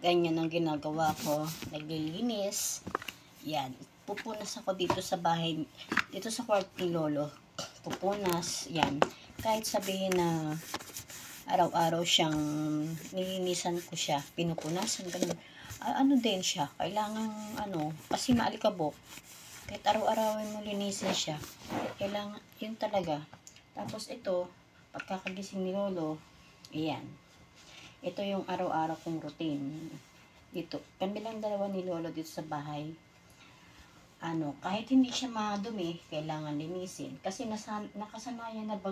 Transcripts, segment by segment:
ganyan ang ginagawa ko. Naglilinis. Yan. Pupunas ako dito sa bahay, dito sa kwarto ni Lolo. Pupunas. Yan. Kahit sabihin na araw-araw siyang nilinisan ko siya, pinupunasan, ganun. Ano din siya, kailangan kasi maalikabok. Kahit araw-arawin mo linisin siya, kailangan, yun talaga. Tapos ito, pagkakagising ni Lolo, ayan. Ito yung araw-araw kong routine. Dito, kami lang dalawa ni Lolo dito sa bahay. Kahit hindi siya madumi, kailangan linisin. Kasi nakasanayan na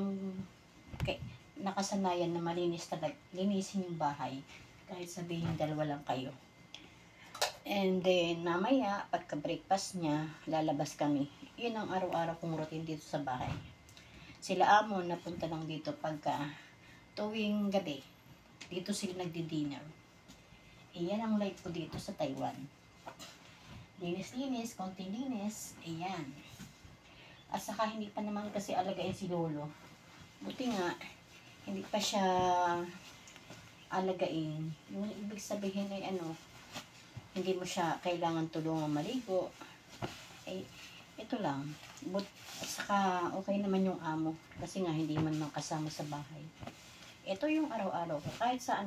nakasanayan na malinis talaga, linisin yung bahay. Kahit sabihin dalawa lang kayo. And then, mamaya, pagka-breakfast niya, lalabas kami. Yun ang araw-araw kong routine dito sa bahay. Sila amo, napunta lang dito pagka tuwing gabi. Dito sila nagdi-dinner. Iyan ang life ko dito sa Taiwan. Linis-linis, konting linis, ayan. At saka hindi pa naman kasi alagain si Lolo. Buti nga, hindi pa siya alagain. Yung ibig sabihin ay hindi mo siya kailangan tulungan maligo. Ito lang. At saka okay naman yung amo. Kasi nga hindi man makasama sa bahay. Ito yung araw-araw ko. Kahit sa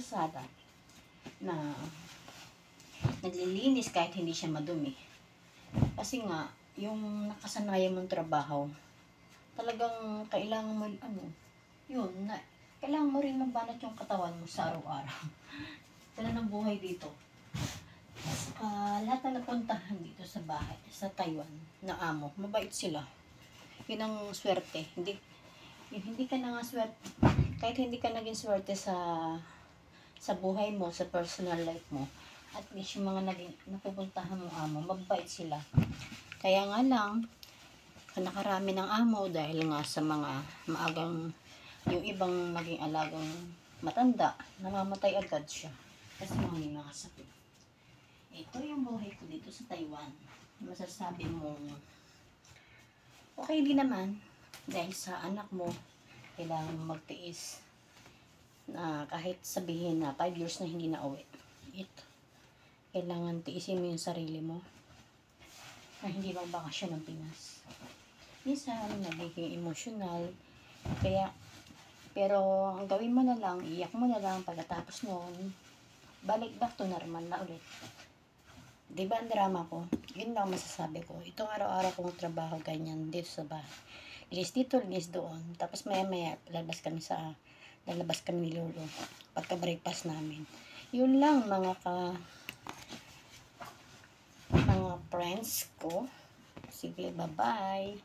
sala na naglilinis kahit hindi siya madumi. Kasi nga, yung nakasanayan mong trabaho, talagang kailangan mo, kailangan mo rin mabanat yung katawan mo sa araw-araw. Tala ng buhay dito. Lahat na napuntahan dito sa bahay, sa Taiwan, na amo, mabait sila. Yun ang swerte. Hindi ka na nga swerte, kahit hindi ka naging swerte sa buhay mo, sa personal life mo, at least yung mga napupuntahan mong amo, mabait sila. Kaya nga lang, nakarami ng amo dahil nga sa mga maagang, yung ibang naging alagang matanda, namamatay agad siya. Kasi may mga sakit. Ito yung buhay ko dito sa Taiwan. Masasabi mo, okay din naman. Dahil sa anak mo, kailangan magtiis. Na kahit sabihin na 5 years na hindi na uwi. Kailangan tiisin mo yung sarili mo. Na hindi magbakasyon ng Pinas. Minsan, nagiging emotional. Pero ang gawin mo na lang, iyak mo na lang, pagkatapos noon, balik back to normal na ulit. Diba ang drama ko? Yun lang masasabi ko. Itong araw-araw kong trabaho, ganyan, dito sa bahay. Linis dito, linis doon. Tapos maya-maya, lalabas kami ni Lolo. Pagka-breakfast namin. Yun lang, mga friends ko. Sige, bye-bye.